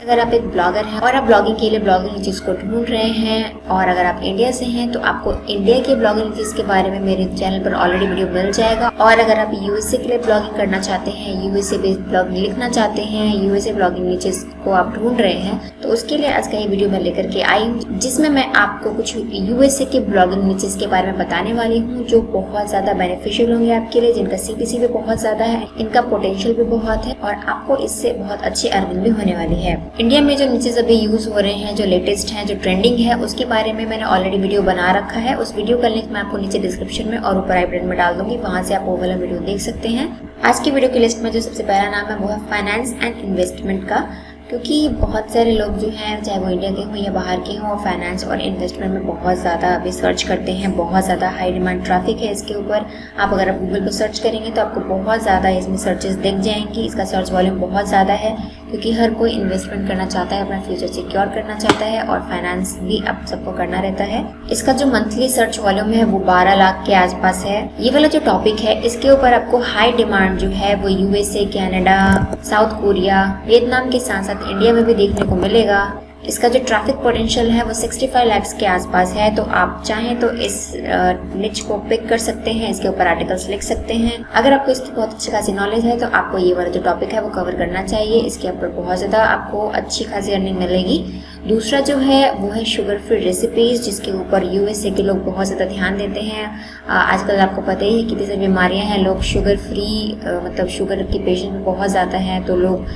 अगर आप एक ब्लॉगर हैं और आप ब्लॉगिंग के लिए ब्लॉगिंग चीज़ को ढूंढ रहे हैं और अगर आप इंडिया से हैं तो आपको इंडिया के ब्लॉगिंग चीज़ के बारे में मेरे चैनल पर ऑलरेडी वीडियो मिल जाएगा। और अगर आप यूएसए के लिए ब्लॉगिंग करना चाहते हैं, यूएसए बेस्ड ब्लॉगिंग लिखना चाहते हैं, यूएसए ब्लॉगिंग नीचेस को आप ढूंढ रहे हैं तो उसके लिए आज का ये वीडियो मैं लेकर के आई हूँ, जिसमें मैं आपको कुछ यूएसए के ब्लॉगिंग नीचेस के बारे में बताने वाली हूँ जो बहुत ज़्यादा बेनिफिशियल होंगे आपके लिए, जिनका सीपीसी भी बहुत ज़्यादा है, इनका पोटेंशियल भी बहुत है और आपको इससे बहुत अच्छी अर्निंग भी होने वाली है। इंडिया में जो नीचेस अभी यूज हो रहे हैं, जो लेटेस्ट हैं, जो ट्रेंडिंग है, उसके बारे में मैंने ऑलरेडी वीडियो बना रखा है। उस वीडियो का लिंक मैं आपको नीचे डिस्क्रिप्शन में और ऊपर आई बटन में डाल दूंगी, वहां से आप वो वाला वीडियो देख सकते हैं। आज की वीडियो की लिस्ट में जो सबसे पहला नाम है वो है फाइनेंस एंड इन्वेस्टमेंट का, क्योंकि बहुत सारे लोग जो हैं चाहे वो इंडिया के हों या बाहर के हों, फाइनेंस और इन्वेस्टमेंट में बहुत ज़्यादा अभी सर्च करते हैं। बहुत ज़्यादा हाई डिमांड ट्रैफिक है इसके ऊपर। आप अगर आप गूगल पर सर्च करेंगे तो आपको बहुत ज़्यादा इसमें सर्चेस दिख जाएंगी। इसका सर्च वॉल्यूम बहुत ज़्यादा है क्योंकि हर कोई इन्वेस्टमेंट करना चाहता है, अपना फ्यूचर सिक्योर करना चाहता है और फाइनेंस भी आप सबको करना रहता है। इसका जो मंथली सर्च वॉल्यूम है वो 12 लाख के आसपास है। ये वाला जो टॉपिक है इसके ऊपर आपको हाई डिमांड जो है वो USA, Canada, south Korea, Vietnam के साथ साथ इंडिया में भी देखने को मिलेगा। इसका जो ट्रैफिक पोटेंशियल है वो 65 लाख के आसपास है। तो आप चाहें तो इस निच को पिक कर सकते हैं, इसके ऊपर आर्टिकल्स लिख सकते हैं। अगर आपको इसकी बहुत अच्छी खासी नॉलेज है तो आपको ये वाला जो टॉपिक है वो कवर करना चाहिए। इसके ऊपर बहुत ज़्यादा आपको अच्छी खासी अर्निंग मिलेगी। दूसरा जो है वो है शुगर फ्री रेसिपीज, जिसके ऊपर यूएसए के लोग बहुत ज़्यादा ध्यान देते हैं। आजकल आपको पता ही है कितनी सारी बीमारियाँ हैं, लोग शुगर फ्री मतलब शुगर की पेशेंट भी बहुत ज़्यादा हैं, तो लोग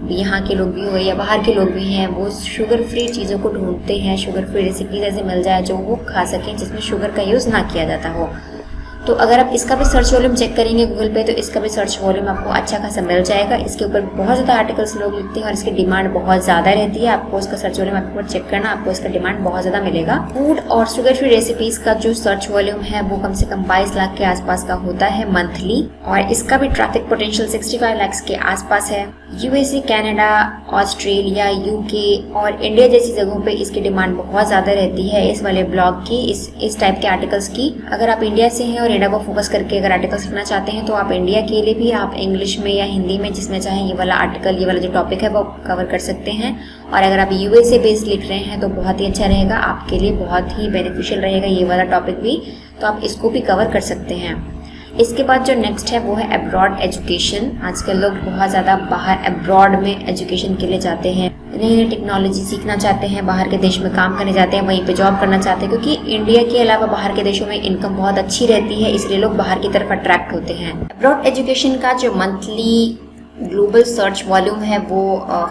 यहाँ के लोग भी हो या बाहर के लोग भी हैं वो शुगर फ्री चीज़ों को ढूंढते हैं। शुगर फ्री रेसिपीज ऐसे मिल जाए जो वो खा सकें जिसमें शुगर का यूज़ ना किया जाता हो। तो अगर आप इसका भी सर्च वॉल्यूम चेक करेंगे गूगल पे तो इसका भी सर्च वॉल्यूम आपको अच्छा खासा मिल जाएगा। इसके ऊपर बहुत ज़्यादा आर्टिकल्स लोग लिखते हैं और इसकी डिमांड बहुत ज़्यादा रहती है। आपको इसका सर्च वॉल्यूम आपको चेक करना, आपको इसका डिमांड बहुत ज़्यादा मिलेगा। फूड और शुगर फ्री रेसिपीज़ का जो सर्च वॉल्यूम है वो कम से कम 22 लाख के आसपास का होता है मंथली और इसका भी ट्रैफिक पोटेंशियल 65 लाख के आसपास है। यूएसए, कनाडा, ऑस्ट्रेलिया, यूके और इंडिया जैसी जगहों पे इसकी डिमांड बहुत ज़्यादा रहती है इस वाले ब्लॉग की, इस टाइप के आर्टिकल्स की। अगर आप इंडिया से हैं और इंडिया को फोकस करके अगर आर्टिकल्स लिखना चाहते हैं तो आप इंडिया के लिए भी आप इंग्लिश में या हिंदी में जिसमें चाहें ये वाला आर्टिकल, ये वाला जो टॉपिक है वो कवर कर सकते हैं। और अगर आप यूएसए बेस्ड लिख रहे हैं तो बहुत ही अच्छा रहेगा, आपके लिए बहुत ही बेनिफिशियल रहेगा ये वाला टॉपिक भी, तो आप इसको भी कवर कर सकते हैं। इसके बाद जो नेक्स्ट है वो है अब्रॉड एजुकेशन। आजकल लोग बहुत ज़्यादा बाहर अब्रॉड में एजुकेशन के लिए जाते हैं, नई नई टेक्नोलॉजी सीखना चाहते हैं, बाहर के देश में काम करने जाते हैं, वहीं पे जॉब करना चाहते हैं क्योंकि इंडिया के अलावा बाहर के देशों में इनकम बहुत अच्छी रहती है, इसलिए लोग बाहर की तरफ अट्रैक्ट होते हैं। अब्रॉड एजुकेशन का जो मंथली ग्लोबल सर्च वॉल्यूम है वो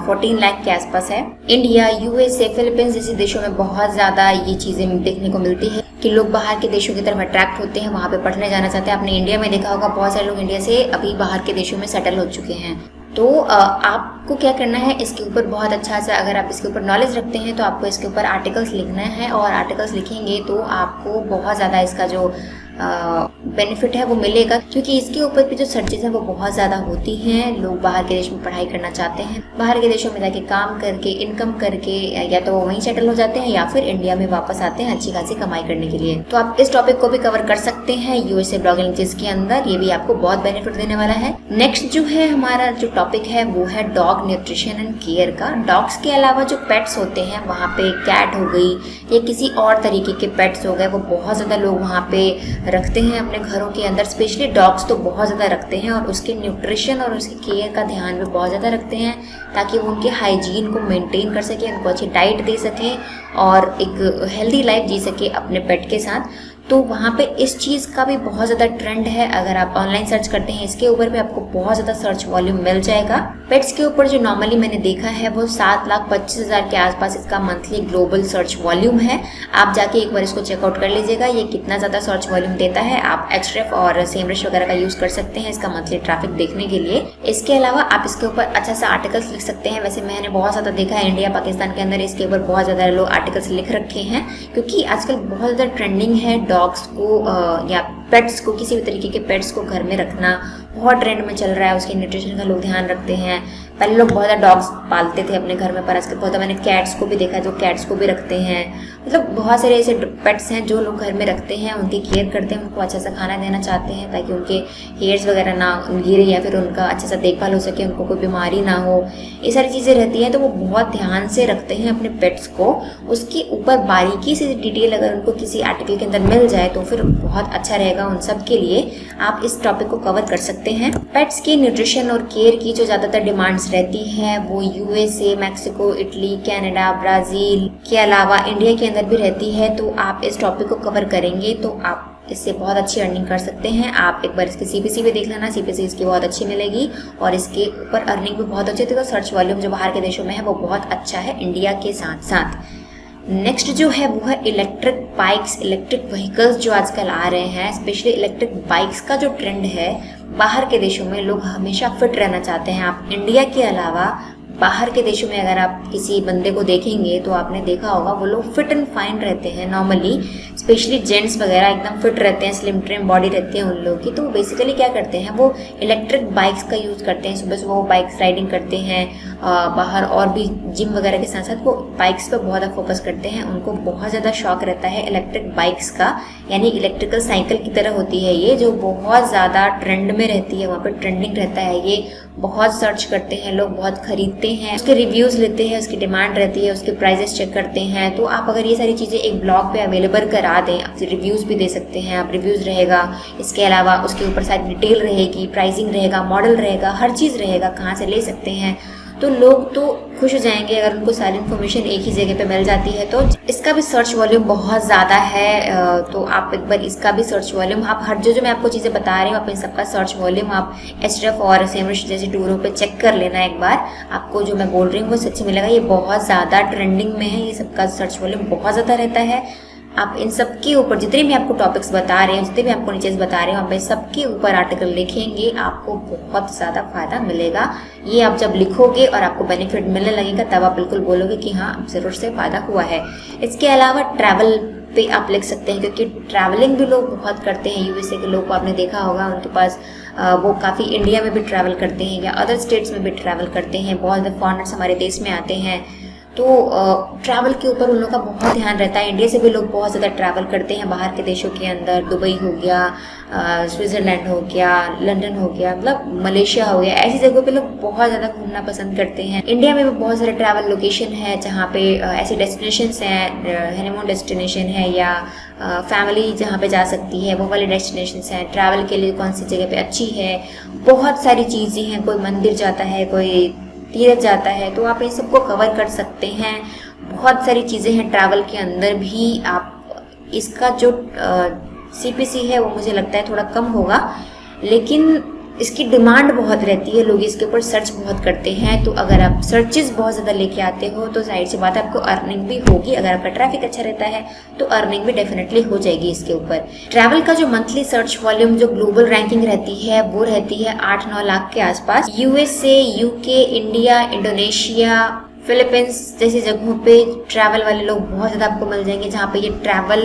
14 लाख के आसपास है। इंडिया, यूएसए, फिलीपींस जैसे देशों में बहुत ज़्यादा ये चीज़ें देखने को मिलती है कि लोग बाहर के देशों की तरफ अट्रैक्ट होते हैं, वहाँ पे पढ़ने जाना चाहते हैं। आपने इंडिया में देखा होगा बहुत सारे लोग इंडिया से अभी बाहर के देशों में सेटल हो चुके हैं। तो आपको क्या करना है, इसके ऊपर बहुत अच्छा सा अगर आप इसके ऊपर नॉलेज रखते हैं तो आपको इसके ऊपर आर्टिकल्स लिखना है और आर्टिकल्स लिखेंगे तो आपको बहुत ज़्यादा इसका जो बेनिफिट है वो मिलेगा क्योंकि इसके ऊपर भी जो सर्चेज हैं वो बहुत ज़्यादा होती हैं। लोग बाहर के देश में पढ़ाई करना चाहते हैं, बाहर के देशों में जाके काम करके इनकम करके या तो वो वहीं सेटल हो जाते हैं या फिर इंडिया में वापस आते हैं अच्छी खासी कमाई करने के लिए। तो आप इस टॉपिक को भी कवर कर सकते हैं यूएसए ब्लॉगिंग जिसके अंदर, ये भी आपको बहुत बेनिफिट देने वाला है। नेक्स्ट जो है हमारा जो टॉपिक है वो है डॉग न्यूट्रिशन एंड केयर का। डॉग्स के अलावा जो पेट्स होते हैं वहाँ पे कैट हो गई या किसी और तरीके के पेट्स हो गए, वो बहुत ज़्यादा लोग वहाँ पे रखते हैं अपने घरों के अंदर। स्पेशली डॉग्स तो बहुत ज़्यादा रखते हैं और उसके न्यूट्रिशन और उसके केयर का ध्यान भी बहुत ज़्यादा रखते हैं ताकि वो उनके हाइजीन को मेंटेन कर सकें, उनको अच्छी डाइट दे सकें और एक हेल्दी लाइफ जी सके अपने पेट के साथ। तो वहाँ पे इस चीज़ का भी बहुत ज़्यादा ट्रेंड है। अगर आप ऑनलाइन सर्च करते हैं इसके ऊपर भी आपको बहुत ज़्यादा सर्च वॉल्यूम मिल जाएगा। पेट्स के ऊपर जो नॉर्मली मैंने देखा है वो 7,25,000 के आसपास इसका मंथली ग्लोबल सर्च वॉल्यूम है। आप जाके एक बार इसको चेकआउट कर लीजिएगा ये कितना ज़्यादा सर्च वॉल्यूम देता है। आप एक्सरेफ और सेमरश वगैरह का यूज़ कर सकते हैं इसका मंथली ट्रैफिक देखने के लिए। इसके अलावा आप इसके ऊपर अच्छा सा आर्टिकल्स लिख सकते हैं। वैसे मैंने बहुत ज़्यादा देखा है इंडिया पाकिस्तान के अंदर इसके ऊपर बहुत ज़्यादा लोग आर्टिकल्स लिख रखे हैं क्योंकि आजकल बहुत ज़्यादा ट्रेंडिंग है डॉग्स को या पेट्स को, किसी भी तरीके के पेट्स को घर में रखना बहुत ट्रेंड में चल रहा है। उसके न्यूट्रिशन का लोग ध्यान रखते हैं, पहले लोग बहुत ज़्यादा डॉग्स पालते थे अपने घर में, पर आजकल बहुत मैंने कैट्स को भी देखा है, जो कैट्स को भी रखते हैं। मतलब बहुत सारे ऐसे पेट्स हैं जो लोग घर में रखते हैं, उनकी केयर करते हैं, उनको अच्छा सा खाना देना चाहते हैं ताकि उनके हेयर्स वगैरह ना गिरे या फिर उनका अच्छा सा देखभाल हो सके, उनको कोई बीमारी ना हो, ये सारी चीज़ें रहती हैं। तो वो बहुत ध्यान से रखते हैं अपने पेट्स को। उसके ऊपर बारीकी से डिटेल अगर उनको किसी आर्टिकल के अंदर मिल जाए तो फिर बहुत अच्छा रहेगा उन सब के लिए। आप इस टॉपिक को कवर कर सकते हैं। पेट्स की न्यूट्रिशन और केयर की जो ज़्यादातर डिमांड्स रहती है वो USA, Mexico, Italy, Canada, Brazil के अलावा इंडिया के अंदर भी रहती है। तो आप इस टॉपिक को कवर करेंगे तो आप इससे बहुत अच्छी अर्निंग कर सकते हैं। आप एक बार इसकी सीपीसी भी देख लेना, सीपीसी इसकी बहुत अच्छी मिलेगी और इसके ऊपर अर्निंग भी बहुत अच्छी होती है। तो सर्च वॉल्यूम जो बाहर के देशों में है वो बहुत अच्छा है इंडिया के साथ साथ। नेक्स्ट जो है वो है इलेक्ट्रिक बाइक्स, इलेक्ट्रिक व्हीकल्स जो आजकल आ रहे हैं। स्पेशली इलेक्ट्रिक बाइक्स का जो ट्रेंड है, बाहर के देशों में लोग हमेशा फिट रहना चाहते हैं। आप इंडिया के अलावा बाहर के देशों में अगर आप किसी बंदे को देखेंगे तो आपने देखा होगा वो लोग फिट एंड फाइन रहते हैं नॉर्मली। स्पेशली जेंट्स वगैरह एकदम फिट रहते हैं, स्लिम ट्रिम बॉडी रहती है उन लोगों की। तो बेसिकली क्या करते हैं, वो इलेक्ट्रिक बाइक्स का यूज़ करते हैं। सुबह सुबह वो बाइक्स राइडिंग करते हैं बाहर, और भी जिम वगैरह के साथ साथ वो बाइक्स पर बहुत ज़्यादा फोकस करते हैं। उनको बहुत ज़्यादा शौक रहता है इलेक्ट्रिक बाइक्स का, यानी इलेक्ट्रिकल साइकिल की तरह होती है ये, जो बहुत ज़्यादा ट्रेंड में रहती है, वहाँ पर ट्रेंडिंग रहता है ये। बहुत सर्च करते हैं लोग, बहुत खरीदते हैं, उसके रिव्यूज़ लेते हैं, उसकी डिमांड रहती है, उसके प्राइजेस चेक करते हैं। तो आप अगर ये सारी चीज़ें एक ब्लॉग पे अवेलेबल करा दें, आप रिव्यूज़ भी दे सकते हैं, आप रिव्यूज़ रहेगा, इसके अलावा उसके ऊपर सारी डिटेल रहेगी, प्राइसिंग रहेगा, मॉडल रहेगा, हर चीज़ रहेगा, कहाँ से ले सकते हैं। तो लोग तो खुश हो जाएंगे अगर उनको सारी इन्फॉर्मेशन एक ही जगह पे मिल जाती है। तो इसका भी सर्च वॉल्यूम बहुत ज़्यादा है। तो आप एक बार इसका भी सर्च वॉल्यूम, आप हर जो मैं आपको चीज़ें बता रही हूँ, आप इन सबका सर्च वॉल्यूम आप एचरफ और सेमरिश जैसे टूरों पे चेक कर लेना एक बार। आपको जो मैं बोल रही हूँ वो सच्ची मिलेगा। ये बहुत ज़्यादा ट्रेंडिंग में है, ये सबका सर्च वॉल्यूम बहुत ज़्यादा रहता है। आप इन सब के ऊपर जितने भी आपको टॉपिक्स बता रहे हैं, जितने भी आपको नीचे बता रहे हैं, आप सबके ऊपर आर्टिकल लिखेंगे, आपको बहुत ज़्यादा फायदा मिलेगा। ये आप जब लिखोगे और आपको बेनिफिट मिलने लगेगा तब आप बिल्कुल बोलोगे कि हाँ ज़रूर से फ़ायदा हुआ है। इसके अलावा ट्रैवल पे आप लिख सकते हैं, क्योंकि ट्रैवलिंग भी लोग बहुत करते हैं। यूएसए के लोग को आपने देखा होगा, उनके पास वो काफ़ी इंडिया में भी ट्रैवल करते हैं या अदर स्टेट्स में भी ट्रैवल करते हैं। बहुत ज़्यादा फॉरेनर्स हमारे देश में आते हैं, तो ट्रैवल के ऊपर उन लोगों का बहुत ध्यान रहता है। इंडिया से भी लोग बहुत ज़्यादा ट्रैवल करते हैं बाहर के देशों के अंदर। दुबई हो गया, स्विट्ज़रलैंड हो गया, लंदन हो गया, मतलब मलेशिया हो गया, ऐसी जगहों पे लोग बहुत ज़्यादा घूमना पसंद करते हैं। इंडिया में भी बहुत सारे ट्रैवल लोकेशन है जहाँ पे ऐसी डेस्टिनेशंस हैं, हनीमून डेस्टिनेशन है या फैमिली जहाँ पे जा सकती है, वो वाली डेस्टिनेशंस हैं। ट्रैवल के लिए कौन सी जगह पे अच्छी है, बहुत सारी चीज़ें हैं। कोई मंदिर जाता है, कोई तीरथ जाता है, तो आप इन सबको कवर कर सकते हैं। बहुत सारी चीज़ें हैं ट्रैवल के अंदर भी। आप इसका जो सीपीसी है वो मुझे लगता है थोड़ा कम होगा, लेकिन इसकी डिमांड बहुत रहती है, लोग इसके ऊपर सर्च बहुत करते हैं। तो अगर आप सर्चेस बहुत ज़्यादा लेके आते हो तो जाहिर सी बात है आपको अर्निंग भी होगी। अगर आपका ट्रैफिक अच्छा रहता है तो अर्निंग भी डेफिनेटली हो जाएगी इसके ऊपर। ट्रैवल का जो मंथली सर्च वॉल्यूम जो ग्लोबल रैंकिंग रहती है वो रहती है 8-9 लाख के आसपास। USA, UK, India, Indonesia, Philippines जैसी जगहों पे ट्रैवल वाले लोग बहुत ज़्यादा आपको मिल जाएंगे, जहाँ पे ये ट्रैवल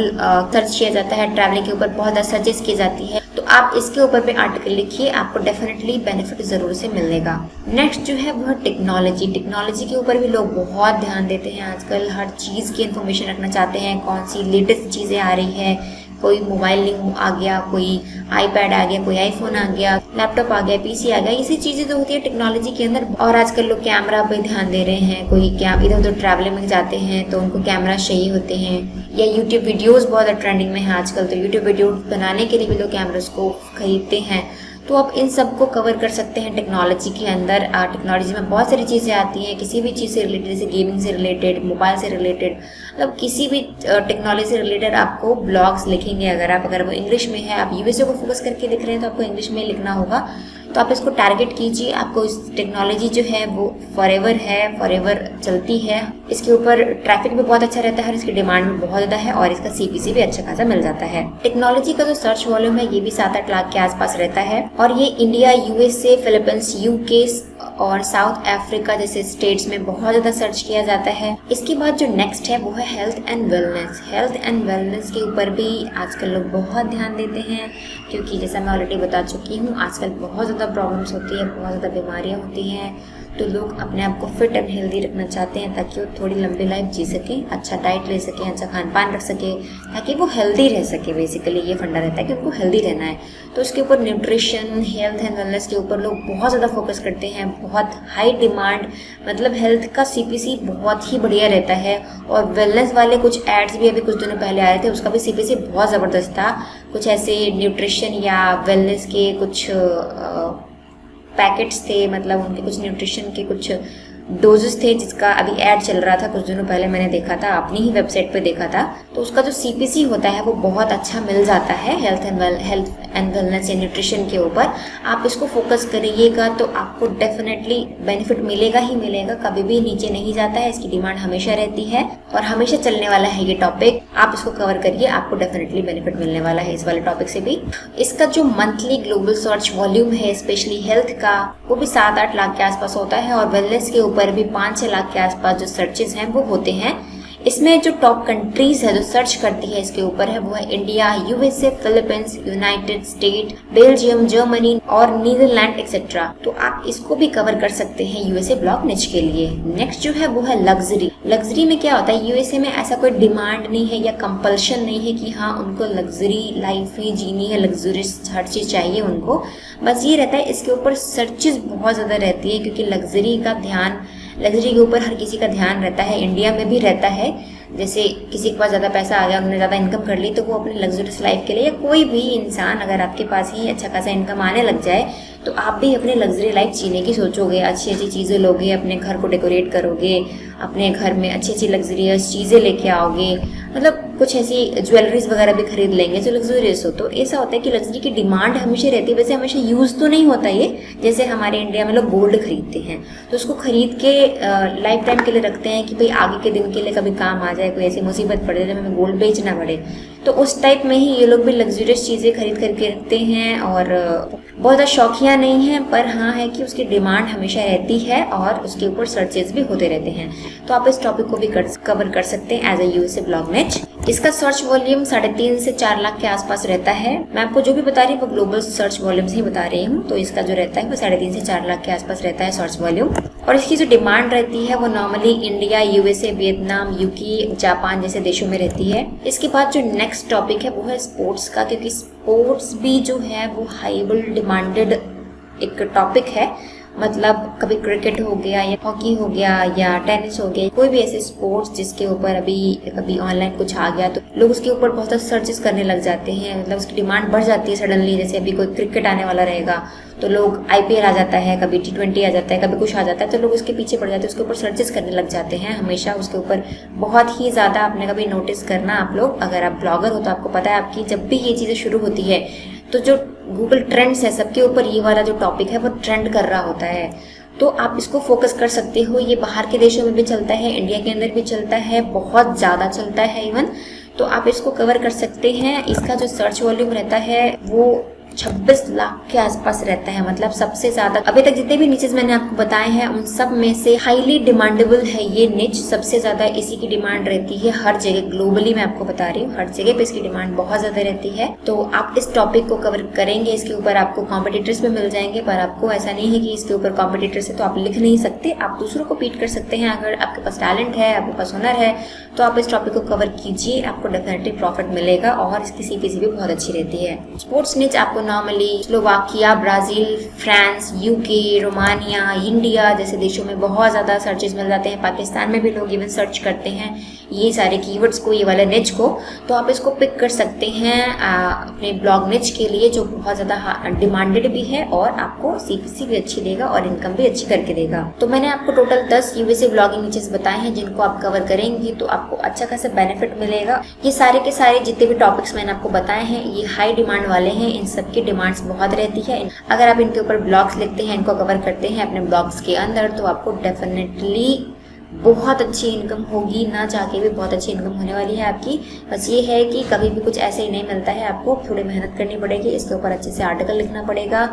सर्च किया जाता है, ट्रैवलिंग के ऊपर बहुत ज़्यादा सर्चेस की जाती है। तो आप इसके ऊपर पे आर्टिकल लिखिए, आपको डेफिनेटली बेनिफिट ज़रूर से मिलेगा। नेक्स्ट जो है वो है टेक्नोलॉजी। टेक्नोलॉजी के ऊपर भी लोग बहुत ध्यान देते हैं आजकल, हर चीज़ की इन्फॉर्मेशन रखना चाहते हैं, कौन सी लेटेस्ट चीज़ें आ रही है। कोई मोबाइल लिंक आ गया, कोई आईपैड आ गया, कोई आईफोन आ गया, लैपटॉप आ गया, पीसी आ गया, इसी चीज़ें जो होती है टेक्नोलॉजी के अंदर। और आजकल लोग कैमरा पे ध्यान दे रहे हैं, कोई क्या इधर उधर ट्रैवलिंग में जाते हैं तो उनको कैमरा चाहिए होते हैं, या यूट्यूब वीडियोज़ बहुत ट्रेंडिंग में है आजकल, तो यूट्यूब वीडियो बनाने के लिए भी लोग कैमरास को खरीदते हैं। तो आप इन सब को कवर कर सकते हैं टेक्नोलॉजी के अंदर। टेक्नोलॉजी में बहुत सारी चीज़ें आती हैं, किसी भी चीज़ से रिलेटेड, जैसे गेमिंग से रिलेटेड, मोबाइल से रिलेटेड, मतलब किसी भी टेक्नोलॉजी से रिलेटेड आपको ब्लॉग्स लिखेंगे। अगर वो इंग्लिश में है, आप यूएसए को फोकस करके लिख रहे हैं तो आपको इंग्लिश में लिखना होगा। तो आप इसको टारगेट कीजिए, आपको इस टेक्नोलॉजी जो है वो फॉरएवर है, फॉरएवर चलती है। इसके ऊपर ट्रैफिक भी बहुत अच्छा रहता है और इसकी डिमांड भी बहुत ज़्यादा है और इसका सीपीसी भी अच्छा खासा मिल जाता है। टेक्नोलॉजी का जो सर्च वॉल्यूम है ये भी 7-8 लाख के आसपास रहता है और ये इंडिया, यूएसए, फिलीपींस, यूके और साउथ अफ्रीका जैसे स्टेट्स में बहुत ज़्यादा सर्च किया जाता है। इसके बाद जो नेक्स्ट है वो है health and wellness. Health and wellness के ऊपर भी आजकल लोग बहुत ध्यान देते हैं, क्योंकि जैसा मैं ऑलरेडी बता चुकी हूँ आजकल बहुत ज़्यादा प्रॉब्लम्स होती है, बहुत ज़्यादा बीमारियाँ होती हैं। तो लोग अपने आप को फिट एंड हेल्दी रखना चाहते हैं ताकि वो थोड़ी लंबी लाइफ जी सकें, अच्छा डाइट ले सकें, अच्छा खान पान रख सके, ताकि वो हेल्दी रह सके। बेसिकली ये फंडा रहता है कि उनको हेल्दी रहना है। तो उसके ऊपर न्यूट्रिशन, हेल्थ एंड वेलनेस के ऊपर लोग बहुत ज़्यादा फोकस करते हैं, बहुत हाई डिमांड, मतलब हेल्थ का CPC बहुत ही बढ़िया रहता है। और वेलनेस वाले कुछ एड्स भी अभी कुछ दिनों पहले आए थे, उसका भी CPC बहुत ज़बरदस्त था। कुछ ऐसे न्यूट्रिशन या वेलनेस के कुछ पैकेट्स थे, मतलब उनके कुछ न्यूट्रिशन के कुछ डोजेस थे, जिसका अभी ऐड चल रहा था कुछ दिनों पहले, मैंने देखा था, अपनी ही वेबसाइट पे देखा था। तो उसका जो CPC होता है वो बहुत अच्छा मिल जाता है हेल्थ एंड वेलनेस या न्यूट्रिशन के ऊपर। आप इसको फोकस करिएगा तो आपको डेफिनेटली बेनिफिट मिलेगा ही मिलेगा, कभी भी नीचे नहीं जाता है। इसकी डिमांड हमेशा रहती है और हमेशा चलने वाला है ये टॉपिक। आप इसको कवर करिए, आपको डेफिनेटली बेनिफिट मिलने वाला है इस वाले टॉपिक से भी। इसका जो मंथली ग्लोबल सर्च वॉल्यूम है स्पेशली हेल्थ का, वो भी 7-8 लाख के आसपास होता है और वेलनेस के ऊपर भी 5-6 लाख के आसपास जो सर्चेस हैं वो होते हैं। इसमें जो टॉप कंट्रीज है जो सर्च करती है इसके ऊपर है वो है India, USA, Philippines, United state, Belgium, Germany और नीदरलैंड एक्सेट्रा। तो आप इसको भी कवर कर सकते हैं USA ब्लॉग निच के लिए। नेक्स्ट जो है वो है लग्जरी। लग्जरी में क्या होता है, USA में ऐसा कोई डिमांड नहीं है या कंपल्शन नहीं है कि हाँ उनको लग्जरी लाइफ ही जीनी है, लग्जरियस हर चीज़ चाहिए उनको। बस ये रहता है इसके ऊपर सर्चेस बहुत ज़्यादा रहती है, क्योंकि लग्जरी के ऊपर हर किसी का ध्यान रहता है, इंडिया में भी रहता है। जैसे किसी के पास ज़्यादा पैसा आ गया, उन्होंने ज़्यादा इनकम कर ली, तो वो अपने लग्जरियस लाइफ के लिए, या कोई भी इंसान अगर आपके पास ही अच्छा खासा इनकम आने लग जाए तो आप भी अपने लग्जरी लाइफ जीने की सोचोगे, अच्छी अच्छी चीज़ें लोगे, अपने घर को डेकोरेट करोगे, अपने घर में अच्छी अच्छी लग्जरियस चीज़ें लेके आओगे, मतलब कुछ ऐसी ज्वेलरीज वगैरह भी खरीद लेंगे जो लग्जरियस हो। तो ऐसा होता है कि लग्जरी की डिमांड हमेशा रहती है। वैसे हमेशा यूज़ तो नहीं होता ये, जैसे हमारे इंडिया में लोग गोल्ड खरीदते हैं तो उसको खरीद के लाइफ टाइम के लिए रखते हैं कि भाई आगे के दिन के लिए कभी काम आ जाए, कोई ऐसी मुसीबत पड़े जब हमें गोल्ड बेचना पड़े। तो उस टाइप में ही ये लोग भी लग्जरियस चीज़ें खरीद करके रखते हैं और बहुत ज़्यादा शौकिया नहीं है, पर हाँ है कि उसकी डिमांड हमेशा रहती है और उसके ऊपर सर्चेस भी होते रहते हैं। तो आप इस टॉपिक को भी कवर कर सकते हैं एज ए USA ब्लॉग निच। इसका सर्च वॉल्यूम 3.5 से 4 लाख के आसपास रहता है। मैं आपको जो भी बता रही हूँ वो ग्लोबल सर्च वॉल्यूम्स ही बता रही हूँ। तो इसका जो रहता है वो 3.5 से 4 लाख के आसपास रहता है सर्च वॉल्यूम। और इसकी जो डिमांड रहती है वो normally India, USA, Vietnam, UK, Japan जैसे देशों में रहती है। इसके बाद जो नेक्स्ट टॉपिक है वो है स्पोर्ट्स का, क्योंकि स्पोर्ट्स भी जो है वो हाईली डिमांडेड एक टॉपिक है। मतलब कभी क्रिकेट हो गया या हॉकी हो गया या टेनिस हो गया, कोई भी ऐसे स्पोर्ट्स जिसके ऊपर अभी कभी ऑनलाइन कुछ आ गया तो लोग उसके ऊपर बहुत ज़्यादा सर्चेस करने लग जाते हैं, मतलब उसकी डिमांड बढ़ जाती है सडनली। जैसे अभी कोई क्रिकेट आने वाला रहेगा तो लोग IPL आ जाता है, कभी T20 आ जाता है, कभी कुछ आ जाता है, तो लोग उसके पीछे पड़ जाते हैं, उसके ऊपर सर्चेस करने लग जाते हैं हमेशा उसके ऊपर बहुत ही ज़्यादा। आपने कभी नोटिस करना, आप लोग अगर आप ब्लॉगर हो तो आपको पता है आपकी जब भी ये चीज़ें शुरू होती है तो जो गूगल ट्रेंड्स है सबके ऊपर ये वाला जो टॉपिक है वो ट्रेंड कर रहा होता है। तो आप इसको फोकस कर सकते हो। ये बाहर के देशों में भी चलता है, इंडिया के अंदर भी चलता है, बहुत ज़्यादा चलता है इवन। तो आप इसको कवर कर सकते हैं। इसका जो सर्च वॉल्यूम रहता है वो 26 लाख के आसपास रहता है। मतलब सबसे ज्यादा अभी तक जितने भी निचेस मैंने आपको बताए हैं उन सब में से हाईली डिमांडेबल है ये निच। सबसे ज्यादा इसी की डिमांड रहती है हर जगह, ग्लोबली मैं आपको बता रही हूँ, हर जगह पे इसकी डिमांड बहुत ज्यादा रहती है। तो आप इस टॉपिक को कवर करेंगे, इसके ऊपर आपको कॉम्पिटिटर्स भी मिल जाएंगे, पर आपको ऐसा नहीं है कि इसके ऊपर कॉम्पिटिटर्स है तो आप लिख नहीं सकते, आप दूसरों को बीट कर सकते हैं। अगर आपके पास टैलेंट है, आपके पास हुनर है, तो आप इस टॉपिक को कवर कीजिए, आपको डेफिनेटली प्रॉफिट मिलेगा और इसकी CPC भी बहुत अच्छी रहती है। स्पोर्ट्स निच आपको normally Slovakia, Brazil, France, UK, Romania, India जैसे देशों में बहुत ज़्यादा सर्चेस मिल जाते हैं। पाकिस्तान में भी लोग इवन सर्च करते हैं ये सारे कीवर्ड्स को, ये वाले निच को। तो आप इसको पिक कर सकते हैं अपने ब्लॉग निच के लिए जो बहुत ज़्यादा डिमांडेड भी है और आपको CPC भी अच्छी देगा और इनकम भी अच्छी करके देगा। तो मैंने आपको टोटल 10 USA ब्लॉगिंग निचेस बताए हैं जिनको आप कवर करेंगे तो आपको अच्छा खासा बेनिफिट मिलेगा। ये सारे के सारे जितने भी टॉपिक्स मैंने आपको बताए हैं ये हाई डिमांड वाले हैं, इन सब की डिमांड्स बहुत रहती है। अगर आप इनके ऊपर ब्लॉग्स लिखते हैं, इनको कवर करते हैं अपने ब्लॉग्स के अंदर, तो आपको डेफिनेटली बहुत अच्छी इनकम होगी, ना चाह के भी बहुत अच्छी इनकम होने वाली है आपकी। बस ये है कि कभी भी कुछ ऐसे ही नहीं मिलता है, आपको थोड़ी मेहनत करनी पड़ेगी, इसके ऊपर अच्छे से आर्टिकल लिखना पड़ेगा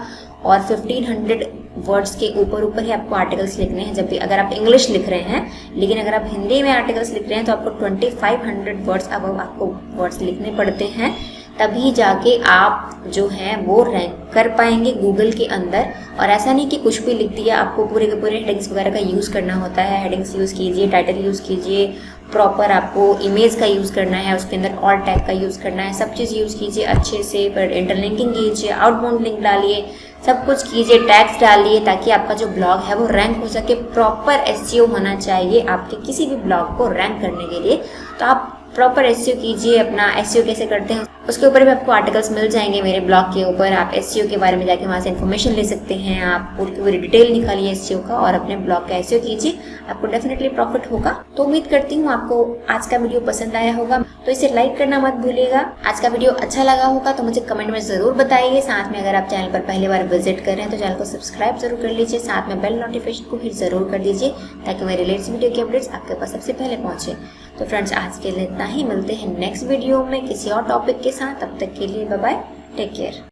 और 1500 वर्ड्स के ऊपर ही आपको आर्टिकल्स लिखने हैं। जब भी अगर आप इंग्लिश लिख रहे हैं, लेकिन अगर आप हिंदी में आर्टिकल्स लिख रहे हैं तो आपको 2500 वर्ड्स अब आपको वर्ड्स लिखने पड़ते हैं तभी जाके आप जो है वो रैंक कर पाएंगे गूगल के अंदर। और ऐसा नहीं कि कुछ भी लिख दिया, आपको पूरे के पूरे हेडिंग्स वगैरह का यूज़ करना होता है। हेडिंग्स यूज़ कीजिए, टाइटल यूज़ कीजिए, प्रॉपर आपको इमेज का यूज़ करना है, उसके अंदर ऑल टैग का यूज़ करना है, सब चीज़ यूज़ कीजिए अच्छे से। फिर इंटरलिंकिंग कीजिए, आउटबाउंड लिंक डालिए, सब कुछ कीजिए, टैग्स डालिए, ताकि आपका जो ब्लॉग है वो रैंक हो सके। प्रॉपर एसईओ होना चाहिए आपके किसी भी ब्लॉग को रैंक करने के लिए। तो आप प्रॉपर एसईओ कीजिए। अपना एसईओ कैसे करते हैं उसके ऊपर भी आपको आर्टिकल्स मिल जाएंगे मेरे ब्लॉग के ऊपर। आप एसईओ के बारे में जाके वहाँ से इन्फॉर्मेशन ले सकते हैं। आप पूरी डिटेल निकालिए एसईओ का और अपने ब्लॉग का एसईओ कीजिए, आपको डेफिनेटली प्रॉफिट होगा। तो उम्मीद करती हूँ आपको आज का वीडियो पसंद आया होगा, तो इसे लाइक करना मत भूलिएगा। आज का वीडियो अच्छा लगा होगा तो मुझे कमेंट में ज़रूर बताइए। साथ में अगर आप चैनल पर पहली बार विजिट कर रहे हैं तो चैनल को सब्सक्राइब जरूर कर लीजिए, साथ में बेल नोटिफिकेशन को भी जरूर कर दीजिए, ताकि मेरे लेटेस्ट वीडियो की अपडेट्स आपके पास सबसे पहले पहुंचे। तो फ्रेंड्स, आज के लिए इतना ही। मिलते हैं नेक्स्ट वीडियो में किसी और टॉपिक के साथ। तब तक के लिए बाय बाय, टेक केयर।